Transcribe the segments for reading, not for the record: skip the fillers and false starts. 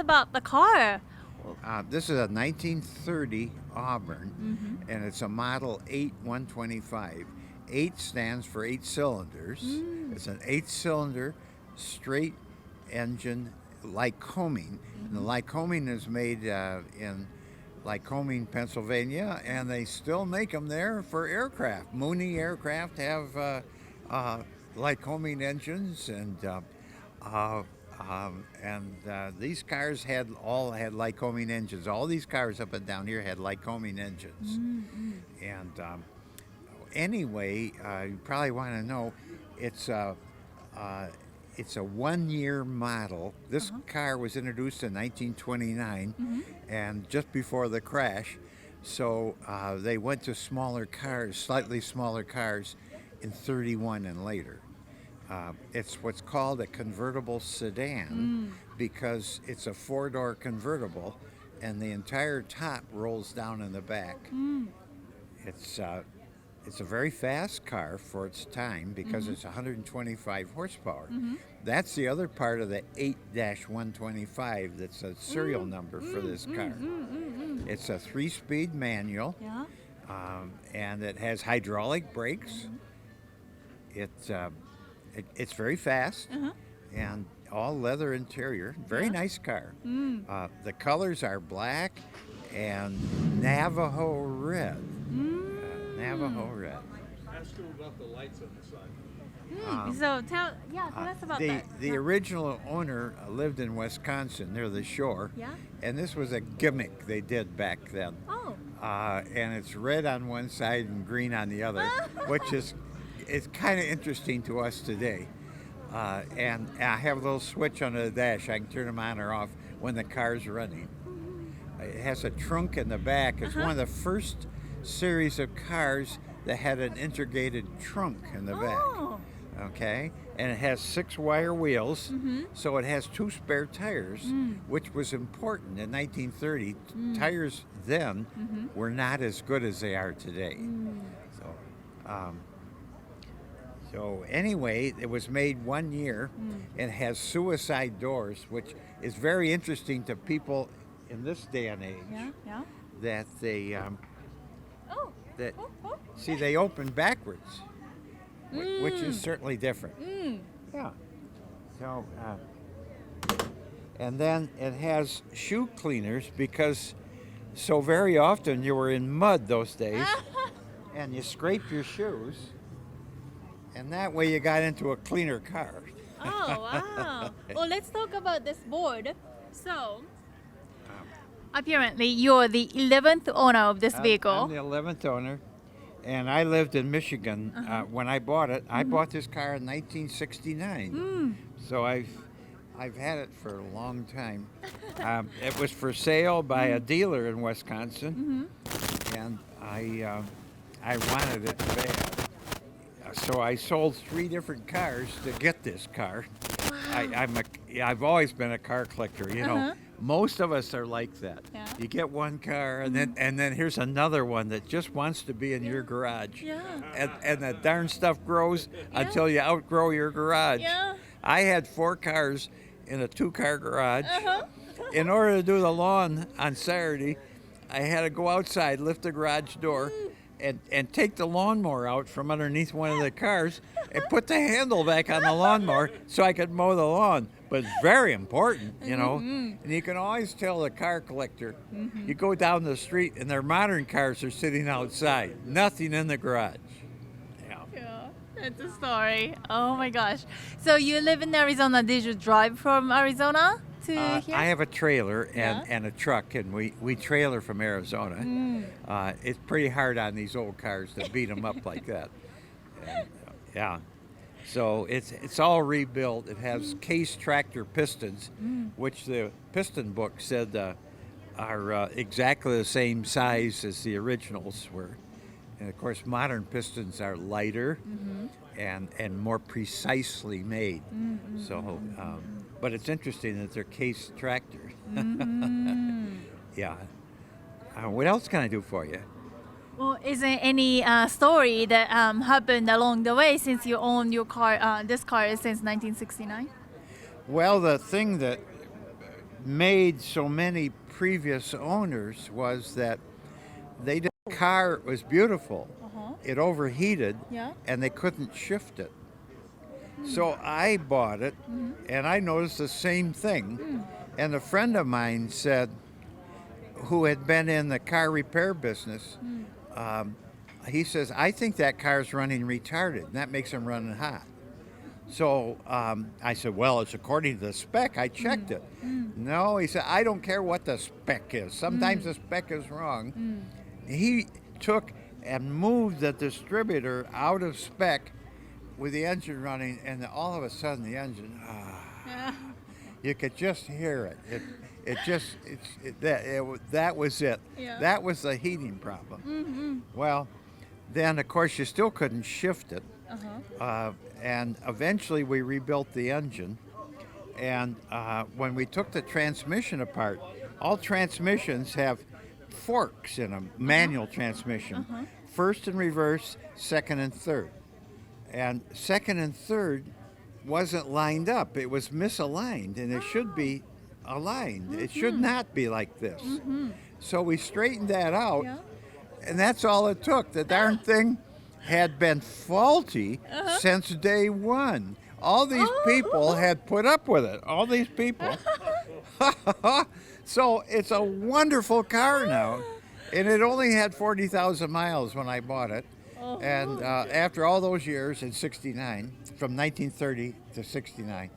about the car. This is a 1930 Auburn, and it's a Model 8125. 8 stands for 8 cylinders. It's an 8-cylinder straight engine Lycoming. And the Lycoming is made in Lycoming, Pennsylvania, and they still make them there for aircraft. Mooney aircraft have Lycoming engines, and these cars had Lycoming engines. All these cars up and down here had Lycoming engines. And anyway, you probably want to know it's a 1-year model. This car was introduced in 1929, and just before the crash. So they went to smaller cars, slightly smaller cars, in 31 and later. It's what's called a convertible sedan because it's a 4-door convertible, and the entire top rolls down in the back. It's a very fast car for its time because it's 125 horsepower. That's the other part of the 8-125 that's a serial number for this car. It's a 3-speed manual, and it has hydraulic brakes. It's very fast, and all leather interior. Very nice car. The colors are black and Navajo red. Navajo red. Ask him about the lights on the side. So tell us about that. The original owner lived in Wisconsin near the shore, and this was a gimmick they did back then. Oh. And it's red on one side and green on the other, which is kind of interesting to us today. And I have a little switch on the dash. I can turn them on or off when the car's running. It has a trunk in the back. It's one of the first series of cars that had an integrated trunk in the back. Okay, and it has 6 wire wheels, so it has 2 spare tires, which was important in 1930. Tires then were not as good as they are today. So anyway, it was made 1 year and has suicide doors, which is very interesting to people in this day and age. That they see, they open backwards, which is certainly different. Yeah. So, and then it has shoe cleaners because so very often you were in mud those days, and you scrape your shoes, and that way you got into a cleaner car. Oh, wow. Well, let's talk about this board. So, apparently, you're the 11th owner of this vehicle. I'm the 11th owner, and I lived in Michigan when I bought it. I bought this car in 1969, so I've had it for a long time. It was for sale by a dealer in Wisconsin, and I wanted it bad. So I sold 3 different cars to get this car. Wow. I've always been a car collector, you know. Most of us are like that. You get one car, and then here's another one that just wants to be in your garage. And the darn stuff grows until you outgrow your garage. I had 4 cars in a 2-car garage. In order to do the lawn on Saturday, I had to go outside, lift the garage door, and take the lawnmower out from underneath one of the cars and put the handle back on the lawnmower so I could mow the lawn. But it's very important, you know. And you can always tell the car collector, you go down the street and their modern cars are sitting outside, nothing in the garage. Yeah, that's a story. Oh my gosh. So you live in Arizona. Did you drive from Arizona to here? I have a trailer and a truck, and we trailer from Arizona. It's pretty hard on these old cars to beat them up like that. And, so it's all rebuilt. It has case tractor pistons, which the piston book said are exactly the same size as the originals were. And of course, modern pistons are lighter and more precisely made. So, but it's interesting that they're case tractors. Yeah. What else can I do for you? Well, is there any story that happened along the way since you owned your car, this car since 1969? Well, the thing that made so many previous owners was that the car was beautiful. It overheated, and they couldn't shift it. So I bought it, and I noticed the same thing. And a friend of mine said, who had been in the car repair business, he says, I think that car's running retarded, and that makes them running hot. So I said, well, it's according to the spec. I checked it. No, he said, I don't care what the spec is. Sometimes the spec is wrong. He took and moved the distributor out of spec with the engine running, and all of a sudden the engine, you could just hear it. That was it. Yeah. That was the heating problem. Well, then of course you still couldn't shift it. And eventually we rebuilt the engine. And when we took the transmission apart, all transmissions have forks in them, manual transmission. First and reverse, second and third. And second and third wasn't lined up. It was misaligned, and it should be aligned. It should not be like this. So we straightened that out, and that's all it took. The darn thing had been faulty since day one. All these people had put up with it. All these people. So it's a wonderful car now. And it only had 40,000 miles when I bought it. And after all those years in 69, from 1930 to 69.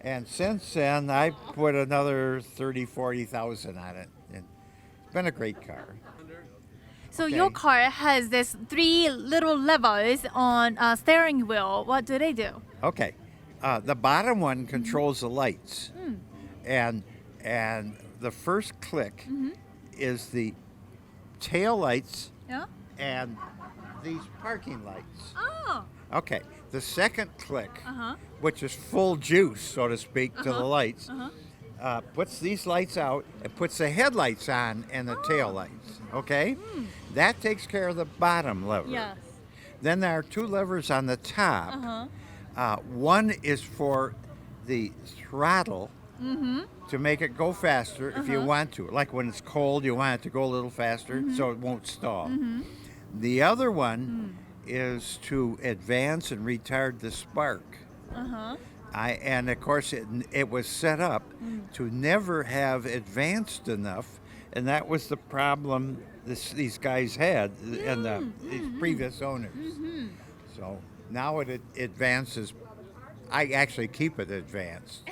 And since then, I put another 30, 40,000 on it. And it's been a great car. So your car has this 3 little levers on steering wheel. What do they do? Okay. The bottom one controls the lights. And the first click is the tail lights and these parking lights. Oh. Okay. The second click, which is full juice, so to speak, to the lights, puts these lights out and puts the headlights on and the tail lights. Okay? That takes care of the bottom lever. Yes. Then there are 2 levers on the top. One is for the throttle to make it go faster if you want to. Like when it's cold, you want it to go a little faster so it won't stall. The other one is to advance and retard the spark. And of course it was set up to never have advanced enough, and that was the problem these guys had and these previous owners. So now it advances. I actually keep it advanced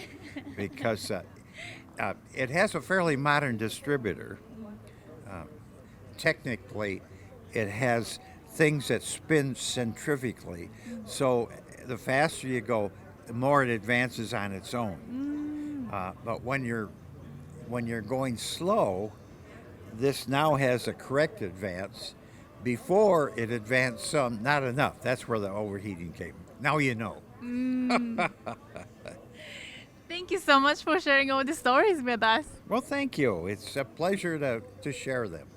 because it has a fairly modern distributor. Technically, it has things that spin centrifugally. So the faster you go, the more it advances on its own. But when you're going slow, this now has a correct advance. Before it advanced some, not enough. That's where the overheating came. Now you know. Thank you so much for sharing all the stories with us. Well, thank you. It's a pleasure to share them.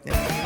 Yeah.